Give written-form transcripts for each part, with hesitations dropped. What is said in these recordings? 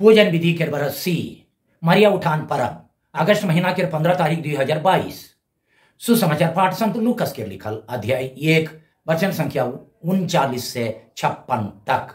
पूजन विधि के बरस सी मरिया उठान परब अगस्त महीना के 15 तारीख 2022 सुसमाचार पाठ संत लूकस के लिखल अध्याय 1 वचन संख्या 39 से 56 तक।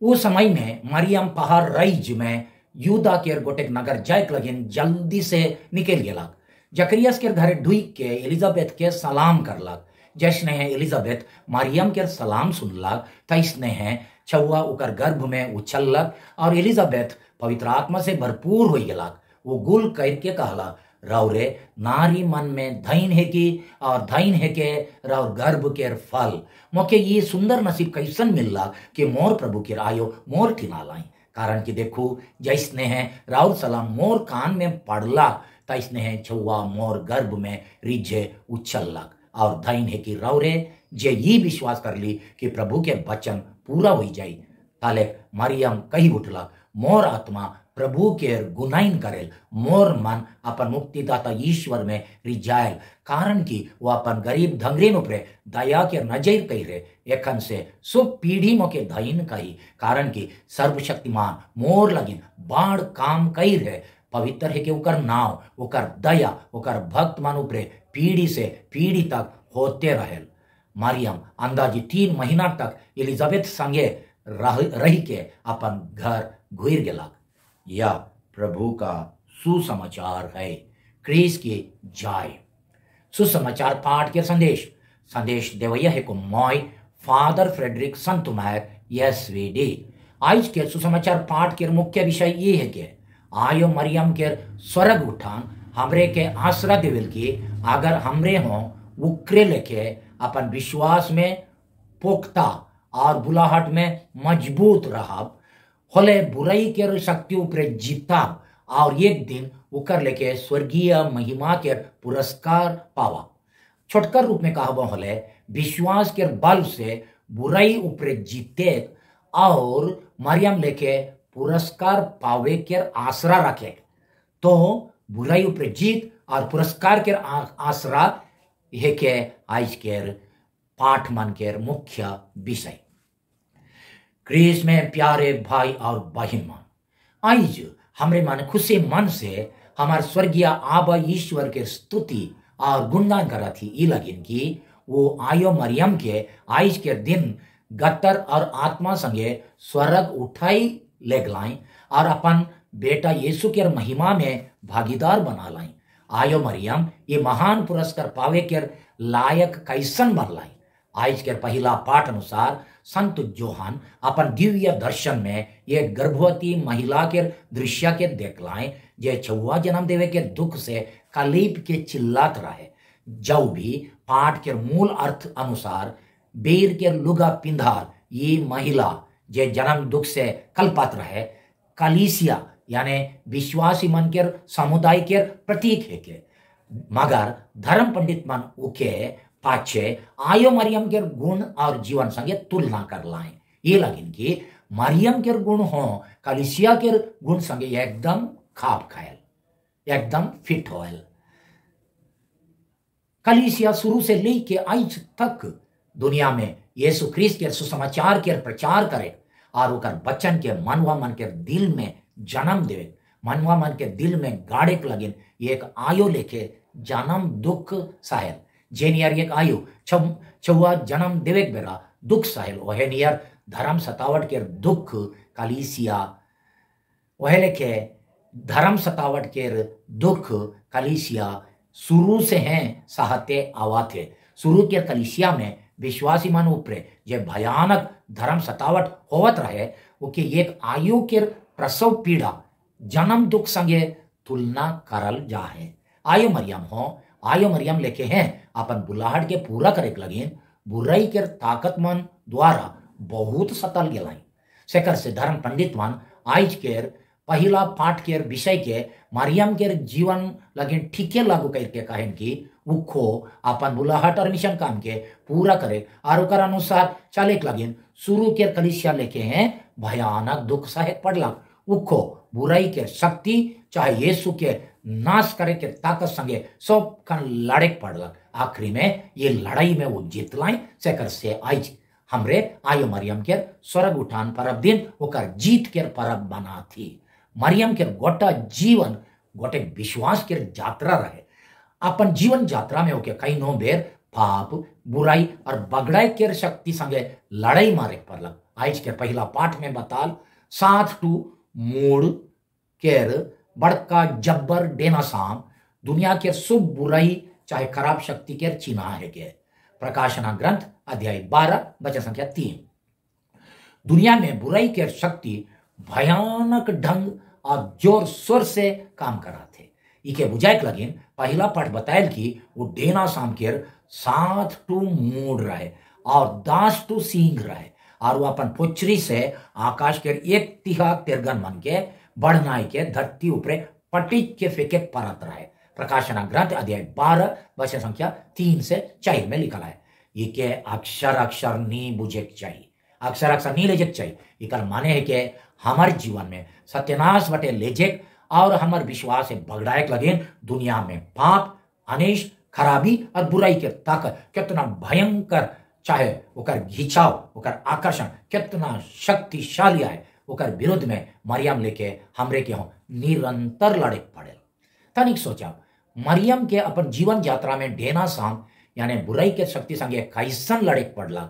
उस समय में मरियम पहाड़ रईज में यूदा के गोटेक नगर जायक लगिन जल्दी से निकल गेलक। जकरियास के घरे ढुई के एलिजाबेथ के सलाम करलक। जैसने है एलिजाबेथ मरियम के सलाम सुनलक तैसने है छुआ उकर गर्भ में उछलक और एलिजाबेथ पवित्र आत्मा से भरपूर हो गेलक। वो गुल करके कहला, रौरे नारी मन में धैन है कि और धैन है के रौर गर्भ के फल। मोके ये सुंदर नसीब कैसन मिलला कि मोर प्रभु के आयो मोर ठिना लाई। कारण कि देखू जैसने है राउर सलाम मोर कान में पड़ला तैसने है छुआ मोर गर्भ में रिझे उछलक और धैन है कि रौरे जे ये विश्वास कर ली कि प्रभु के वचन पूरा हो जाई। ताले मरियम कही उठला, मोर आत्मा प्रभु के गुनाइन करेल, मोर मन अपन मुक्तिदाता ईश्वर में रिझायल। कारण कि वो अपन गरीब धंगरीन उपरे दया के नजर कही रे एखन से सब पीढ़ी मोके धैन कही। कारण कि सर्वशक्तिमान मोर लगिन बाढ़ काम कही रे पवित्र है कि उकर नाव उकर दया उकर भक्त मन उपरे पीढ़ी से पीढ़ी तक होते रहेल। मरियम अंदाजी 3 महीना तक एलिजाबेथ संगे रही के अपन घर घुर गेलक। यह प्रभु का सुसमाचार है। क्रीस की जाय सुसमाचार पाठ के संदेश देवैया है को मॉय फादर फ्रेडरिक संतुमायर यस्वीडी। आज के सुसमाचार पाठ के मुख्य विषय ये है कि आयो मरियम के स्वर्ग उठान हमरे के आसरा देवल की अगर हमरे हो उकरे लेके अपन विश्वास में पोख्ता और बुलाहट में मजबूत रहा होले बुराई के शक्ति ऊपर जीता और एक दिन उकर लेके स्वर्गीय महिमा के पुरस्कार पावा। छोटकर रूप में कहा होले विश्वास के बल से बुराई ऊपर जीते और मरियम लेके पुरस्कार पावे के आसरा रखे। तो बुराई ऊपर जीत और पुरस्कार के आसरा यह के आज के पाठ मन के मुख्य विषय। क्रीस में प्यारे भाई और बहन मन, आज हमरे मन खुशी मन से हमारे स्वर्गीय आबा ईश्वर के स्तुति और गुणगान करा थी। ये लगिन कि वो आयो मरियम के आज के दिन गतर और आत्मा संगे स्वर्ग उठाई ले गलाई और अपन बेटा यीशु के महिमा में भागीदार बना लाई। आयो मरियम ये महान पुरस्कार पावे के लायक कैसन बनलाई। आज के पहला पाठ अनुसार संत जोहान अपन दिव्य दर्शन में एक गर्भवती महिला के दृश्य के देख लाए जे छुआ जन्म देवे के दुख से कलीप के चिल्लात रहे। जो भी पाठ के मूल अर्थ अनुसार बेर के लुगा पिंधार ये महिला जे जन्म दुख से कल्पत रहे कलीसिया यानी विश्वासी मन के समुदाय के प्रतीक है के। मगर धर्म पंडित मन उके पाछे आयो मरियम के गुण और जीवन संगे तुलना कर लाए। ये लगिन कि मरियम के गुण हो कलिसिया के गुण संगे एकदम खाप खायल एकदम फिट होयल। कलिसिया शुरू से लेके आज तक दुनिया में यीशु ख्रीस्त के सुसमाचार के प्रचार करे और उकर बच्चन के मनवा मन के दिल में जन्म देवे, मनवा मन के दिल में गाड़े के लगिन एक आयो लेके जन्म दुख साहेल जेनियर एक आयु छुआ जन्म देवे बेरा दुख साहेल वह नियर धर्म सतावट के दुख कलीसिया वह लेके धर्म सतावट के दुख कलीसिया शुरू से हैं सहते आवा थे। शुरू के कलीसिया में विश्वासी मन ऊपरे जे भयानक धर्म सतावट होवत रहे उके एक आयु के प्रसव पीड़ा जन्म दुख संगे तुलना करल जाए। आयो मरियम हो आयो मरियम लेके हैं अपन बुलाहट के पूरा करे लगिन बुराई के ताकत मन द्वारा बहुत सतल गेलाई। सेकर से धर्म पंडित मन आज के पहला पाठ के विषय के मरियम के जीवन लगिन ठीके लागू करके कहें कि उखो अपन बुलाहट और मिशन काम के पूरा करे और उकर अनुसार चले लगिन। शुरू के कलिसिया लेके हैं भयानक दुख सहे पड़ला। उखो बुराई के शक्ति चाहे यीशु के नाश करे के ताकत संगे सब कन लड़े पड़लक। आखिरी में ये लड़ाई में वो जीत लाई। सेकर से आज हमरे आयो मरियम के स्वर्ग उठान परब दिन ओकर जीत के परब बना थी। मरियम के गोटा जीवन गोटे विश्वास के यात्रा रहे। अपन जीवन यात्रा में ओके कई नो बेर पाप बुराई और बगड़ाई के शक्ति संगे लड़ाई मारे पड़लक। आज के पहला पाठ में बताल 7 मूड केर बड़का जब्बर डेना साम दुनिया के शुभ बुराई चाहे खराब शक्ति के चिन्ह है के। प्रकाशना ग्रंथ अध्याय 12 वचन संख्या 3। दुनिया में बुराई के शक्ति भयानक ढंग और जोर शोर से काम करा थे। इके बुझाइक लगिन पहला पाठ बतायल कि वो डेना साम केर 7 मूड रहे और 10 सींग रहे और वो अपन पुचरी से आकाश के 1/3 तिरगन मन के बढ़नाई के धरती ऊपरे पटिक के फेंके परत रहे। प्रकाशना ग्रंथ अध्याय 12 वचन संख्या 3 से 4 में लिखा है। इके अक्षर अक्षर नी बुझे चाहिए, अक्षर अक्षर नी लेजे चाहिए। इकर माने है कि हमारे जीवन में सत्यानाश बटे लेजेक और हमार विश्वास बगड़ाएक लगे। दुनिया में पाप अनिष्ट खराबी और बुराई के ताकत कितना भयंकर चाहे ओकर घिंचाव ओकर आकर्षण कितना शक्तिशाली है, ओकर विरुद्ध में मरियम लेके हमरे के हो निरंतर लड़े पड़े। तनिक सोचा मरियम के अपन जीवन यात्रा में डेना साम यानी बुराई के शक्ति संगे कैसन लड़े पड़ला।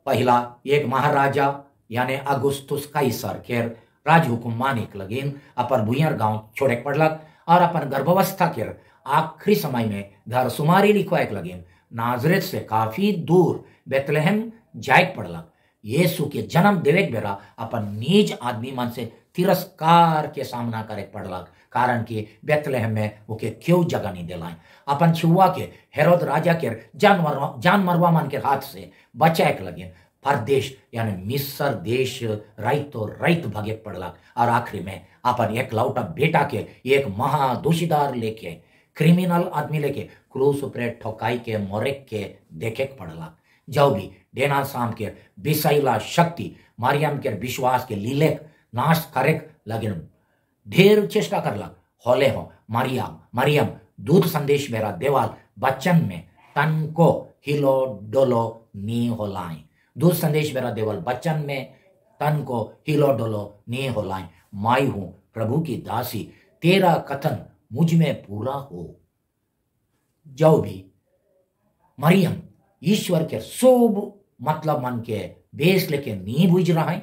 पहला एक महाराजा यानी अगुस्तुस कैसर के राज हुकुम मानिक लगिन अपन भुइयर गांव छोड़े पड़लक और अपन गर्भावस्था के आखिरी समय में घर सुमारी लिखवाएक लगिन। नाजरेत से काफी दूर बेतलहम जायक पड़लक। यीशु के जन्म देवे बेरा अपन निज आदमी मन से तिरस्कार के सामना करे पड़लक, कारण कि बेतलहम में ओके क्यों जगह नहीं दिलाए। अपन छुआ के हेरोद राजा के जान मरवा मन के हाथ से बचाएक लगे। परदेश यानी मिस्र देश राइत भगे पड़लक और आखिरी में अपन एक लौटा बेटा के एक महादोषीदार लेके क्रिमिनल आदमी लेके क्रूस ऊपर ठोकाई के मोरेक के देखे पड़लक। जो भी डेना साम के विषैला शक्ति मरियम के विश्वास के लीले नाश करे लगिन ढेर चेष्टा करलक। होले हो मरियम दूध संदेश मेरा देवाल बच्चन में तन को हिलो डोलो नी होलाए। दूध संदेश मेरा देवल बच्चन में तन को हिलो डोलो नी होलाए। माई हूं प्रभु की दासी, तेरा कथन मुझ में पूरा हो। जो भी मरियम ईश्वर के शुभ मतलब मन के बेस लेके नी बुझ रहा है,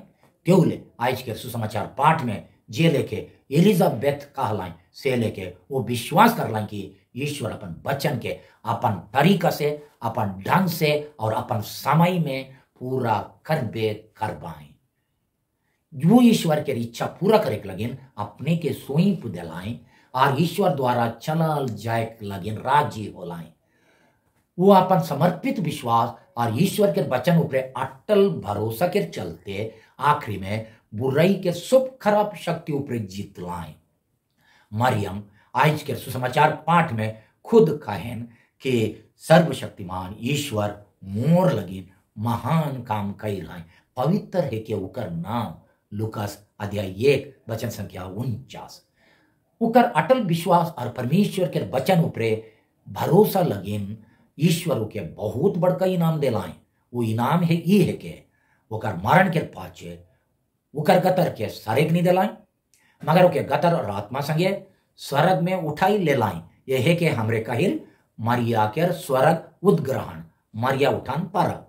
त्योले आज के सुसमाचार पाठ में जे लेके एलिजाबेथ कहलाए से लेके वो विश्वास कर लाए कि ईश्वर अपन बच्चन के अपन तरीका से अपन ढंग से और अपन समय में पूरा करवाए। जो ईश्वर के इच्छा पूरा करे लगिन अपने के सोईप दिलाए और ईश्वर द्वारा चलल जाए लगिन राजी होलाए। वो अपन समर्पित विश्वास और ईश्वर के वचन ऊपर अटल भरोसा के चलते आखिरी में बुराई के शुभ खराब शक्ति ऊपर जीत लाए। मरियम आज के सुसमाचार पाठ में खुद कहें कि सर्वशक्तिमान ईश्वर मोर लगी महान काम कई लाए। पवित्र है कि उकर नाम लुकास अध्याय 1 वचन संख्या 49। उकर अटल विश्वास और परमेश्वर के वचन ऊपर भरोसा लगिन ईश्वर के बहुत बड़का इनाम दिलाए। वो इनाम है ये है कि उकर मरण के पाछे उकर गतर के सरेग नहीं दिलाए, मगर उके गतर और आत्मा संगे स्वर्ग में उठाई ले लाए। ये है कि हमरे कहिल मरिया के स्वर्ग उद्ग्रहण मरिया उठान परब।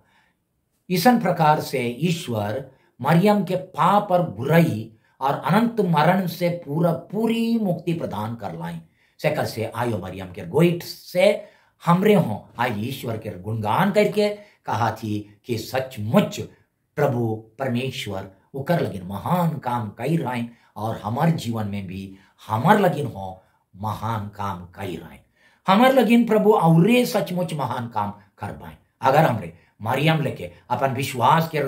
इसन प्रकार से ईश्वर मरियम के पाप और बुराई और अनंत मरण से पूरी मुक्ति प्रदान कर लाए। सेकर से आयो मरियम के गोइट से हमरे हो आज ईश्वर के गुणगान करके कहा थी कि सचमुच प्रभु परमेश्वर उकर लगिन महान काम कई रहे और हमारे जीवन में भी हमार लगिन हो महान काम कई रहे। हमार लगिन प्रभु और सचमुच महान काम कर पाए अगर हमरे मरियम लेके अपन विश्वास के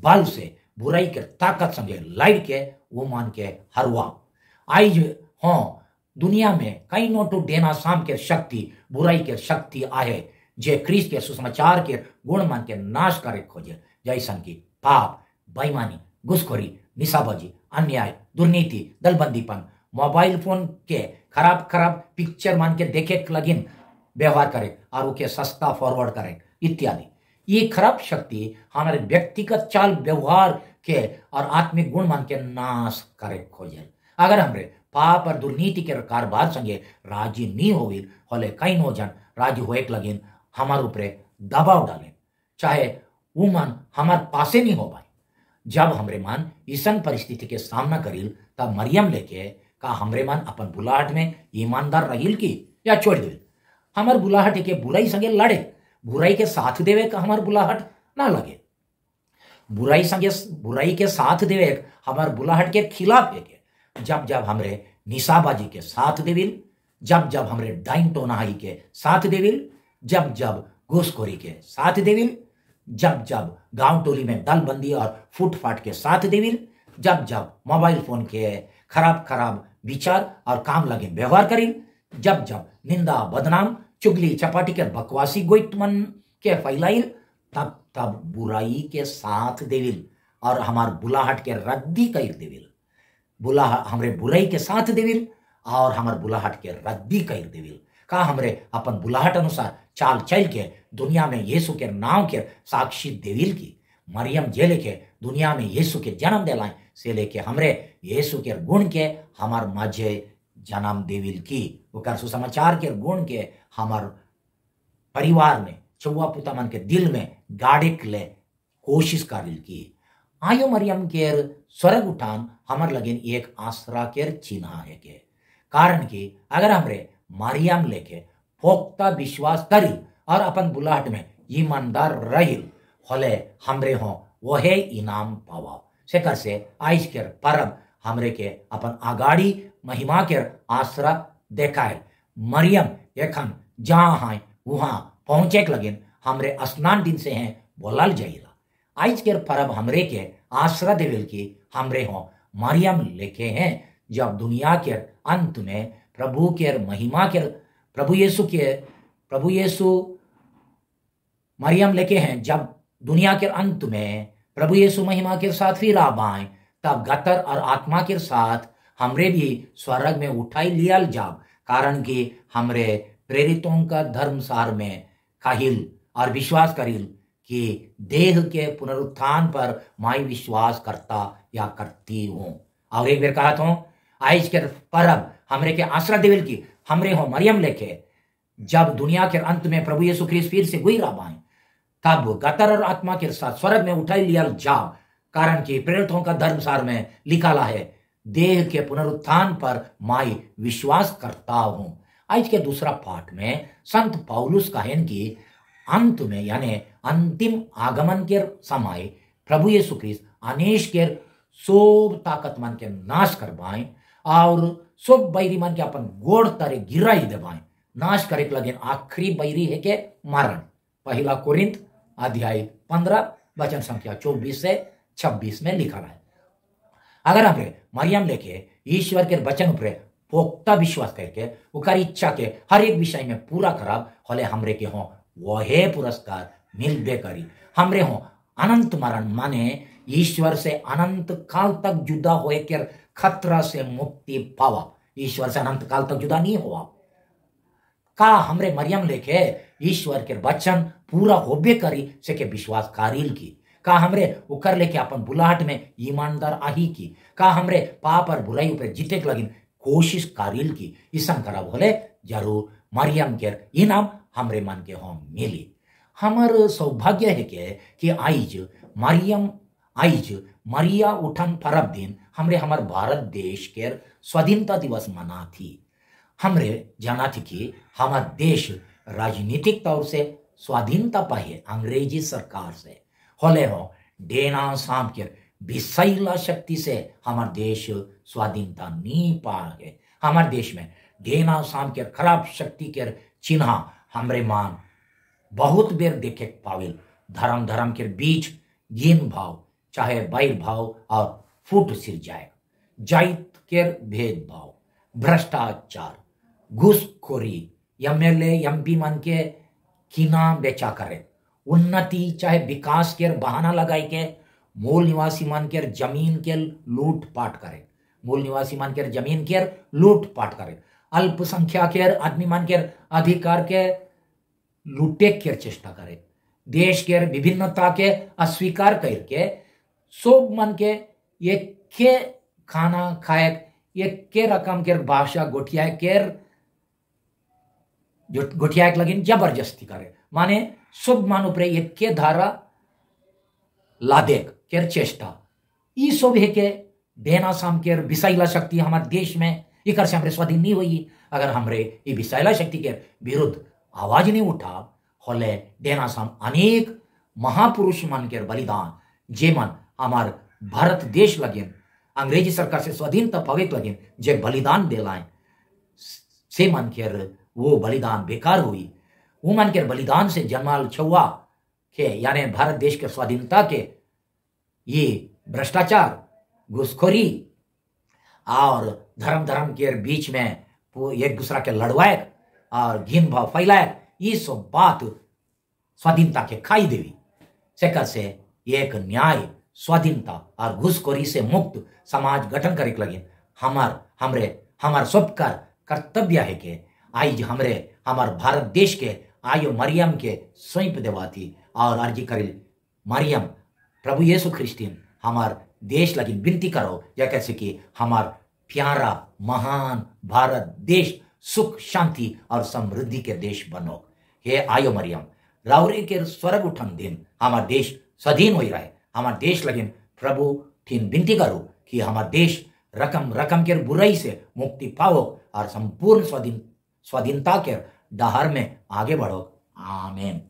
बल से बुराई के ताकत संगे लड़ के वो मान के हरवा। आज हो दुनिया में कई नोटू डेना साम के शक्ति बुराई के शक्ति आए जे क्रिस्त के सुसमाचार के गुण मान के नाश करे खोजे, जैसन की पाप बेईमानी घुसखोरी निशाबाजी अन्याय दुर्नीति दलबंदीपन मोबाइल फोन के खराब पिक्चर मान के देखे लगिन व्यवहार करे और उके सस्ता फॉरवर्ड करे इत्यादि। ये खराब शक्ति हमारे व्यक्तिगत चाल व्यवहार के और आत्मिक गुण मान के नाश करे खोजे। अगर हमरे पाप और दुर्नीति के कारभार संगे राजी नहीं होविल होले कई नो जन राजी होए लगिन हमारे ऊपर दबाव डाले, चाहे वो मन हमारे पासे नहीं हो पाए। जब हमरे मन ईसन परिस्थिति के सामना करिल तब मरियम लेके का हमरे मन अपन बुलाहट में ईमानदार रहिल की या छोड़ दिल। हमार बुलाहट के बुराई संगे लड़े, बुराई के साथ देवे का हमार बुलाहट ना लगे। बुराई संगे बुराई के साथ देवे हमार बुलाहट के खिलाफ है के। जब जब हमरे निशाबाजी के साथ देविल, जब जब हमरे डाइन टोनाई के साथ देविल, जब जब घूसखोरी के साथ देविल, जब जब गांव टोली में दलबंदी और फूटफाट के साथ देविल, जब जब मोबाइल फोन के खराब खराब विचार और काम लगे व्यवहार करिल, जब जब निंदा बदनाम चुगली चपाटी के बकवासी गोइट मन के फैलाइल, तब तब बुराई के साथ देविल और हमार बुलाहट के रद्दी कर देविल। हमरे बुराई के साथ देविल और हमार बुलाहट के रद्दी कर देविल। का हमरे अपन बुलाहट अनुसार चाल चल के दुनिया में यीशु के नाम के साक्षी देविल की। मरियम जे लेके दुनिया में यीशु के जन्म दिलाए से लेके हमरे यीशु के गुण के हमार माझे जन्म देविल की। वो सुसमाचार के गुण के हमार परिवार में चौवा पुता मन के दिल में गाड़े के ले कोशिश करिल की। आयो मरियम के स्वर्ग उठान हमार लगिन एक आसरा के चिन्ह है के। कारण कि अगर हमरे मरियम लेके पोख्ता विश्वास करिल और अपन बुलाहट में ईमानदार रहिल होले हमरे हो वहे इनाम पावा। सेकर से आज के परब हमरे के अपन आगाड़ी महिमा के आसरा देखाए। मरियम एखन जहाँ है वहाँ पहुंचे लगिन हमरे स्नान दिन से हैं बोलल जाइला। आज के परब हमरे के आसरा देविल की हमरे हो मरियम लेके हैं। जब दुनिया के अंत में प्रभु के महिमा के प्रभु यीशु मरियम लेके हैं। जब दुनिया के अंत में प्रभु यीशु महिमा के साथ फिर आप आए तब गतर और आत्मा के साथ हमरे भी स्वर्ग में उठाई लियल जाब। कारण कि हमरे प्रेरितों का धर्मसार में काहिल और विश्वास करिल कि देह के पुनरुत्थान पर मैं विश्वास करता या करती हूँ। और एक बार कहा था आज के परब हमरे के आसरा देविल की हमरे हो मरियम लेके जब दुनिया के अंत में प्रभु यीशु ख्रीस्त फिर से गुजरा बाएं तब गतर और आत्मा के साथ स्वर्ग में उठाई लिया जाओ। कारण कि प्रेरितों का धर्मसार में लिखा है देह के पुनरुत्थान पर मैं विश्वास करता हूं। आज के दूसरा पाठ में संत पौलुस कहन की अंत में यानी अंतिम आगमन के समय प्रभु यीशु ख्रीस्त अनेश के सोब ताकत मन के नाश करवाएं और सोब बैरी मन के अपन गोड़ तरे गिराई देवाएं। नाश करे लगे आखिरी बैरी है के मरण। पहला कोरिंथ अध्याय 15 वचन संख्या 24 से 26 में लिखा है। अगर हमरे मरियम लेके ईश्वर के वचन पर पोख्ता विश्वास करके उकर इच्छा के हर एक विषय में पूरा खराब होले हमरे के हो वहे पुरस्कार मिलबे करी। हमरे हो अनंत मरण माने ईश्वर से अनंत काल तक जुदा होए के खतरा से मुक्ति पावा। ईश्वर से अनंत काल तक जुदा नहीं हुआ। का हमरे मरियम लेके ईश्वर के वचन पूरा होबे करी से के विश्वास कारिल की। का हमरे उकर लेके अपन बुलाहट में ईमानदार आही की। का हमरे पाप और बुराई ऊपर जीते के लगिन कोशिश कारिल की। ईसन करा बोले जरूर मरियम के इनाम हमरे मन के हो मिली। हमर सौभाग्य है कि आइज मरिया उठन परब दिन हमरे हमार भारत देश के स्वाधीनता दिवस मना थी। हमरे जाना थी कि हमार देश राजनीतिक तौर से स्वाधीनता पाए अंग्रेजी सरकार से होले हो डेना शाम के विषैला शक्ति से हमार देश स्वाधीनता नहीं पाए। हमार देश में डेना शाम के खराब शक्ति के चिन्ह हमरे मान बहुत बेर देखे पाविल। धर्म धर्म के बीच गिन भाव चाहे बैर भाव और फूट सिर जाए। जाइत के भेदभाव भ्रष्टाचार घूसखोरी एमएलए एमपी मन के किना बेचा करे। उन्नति चाहे विकास के बहाना लगाई के मूल निवासी मन के जमीन के लूट पाट करे। मूल निवासी मन के जमीन के लूट पाट करे। अल्पसंख्यक के आदमी मन के अधिकार के लूटे के चेष्टा करे। देश के विभिन्नता के अस्वीकार करके सब मन के एक के खाना खाए, एक के रकम के भाषा गोठिया लगिन जबरदस्ती करे, माने सब मन उपरे एक के धारा लादेक केर चेष्टा ई सब है के देना साम के विषैला शक्ति हमारे देश में इकर से हमरे स्वाधीन नहीं हुई। अगर हमरे ये विषैला शक्ति के विरुद्ध आवाज नहीं उठा होले देना साम अनेक महापुरुष मन के बलिदान जे मन हमार भारत देश लगिन अंग्रेजी सरकार से स्वाधीनता पावे लगिन जे बलिदान देलाएं से मन के वो बलिदान बेकार हुई। वो मन के बलिदान से जन्माल छुआ के यानी भारत देश के स्वाधीनता के ये भ्रष्टाचार, घुसखोरी और धर्म के बीच में एक दूसरा के लड़वाए और घिन भाव फैलाए, ये सब बात स्वाधीनता के खाई देवी सेकर से एक न्याय, स्वाधीनता और घुसखोरी से मुक्त समाज गठन करे लगे हमार सबका कर्तव्य है कि आज हमार भारत देश के आयो मरियम के सौंप देवाती और अर्जी करिल मरियम प्रभु यीशु ख्रिस्टिन हमार देश लगी विनती करो या कैसे कि हमार प्यारा महान भारत देश सुख शांति और समृद्धि के देश बनो। हे आयो मरियम राउरे के स्वर्ग उठन दिन हमार देश स्वाधीन हो रहा है। हमार देश लगिन प्रभु ठीन विनती करो कि हमार देश रकम के बुराई से मुक्ति पाओ और संपूर्ण स्वाधीनता के डहार में आगे बढ़ो। आमीन।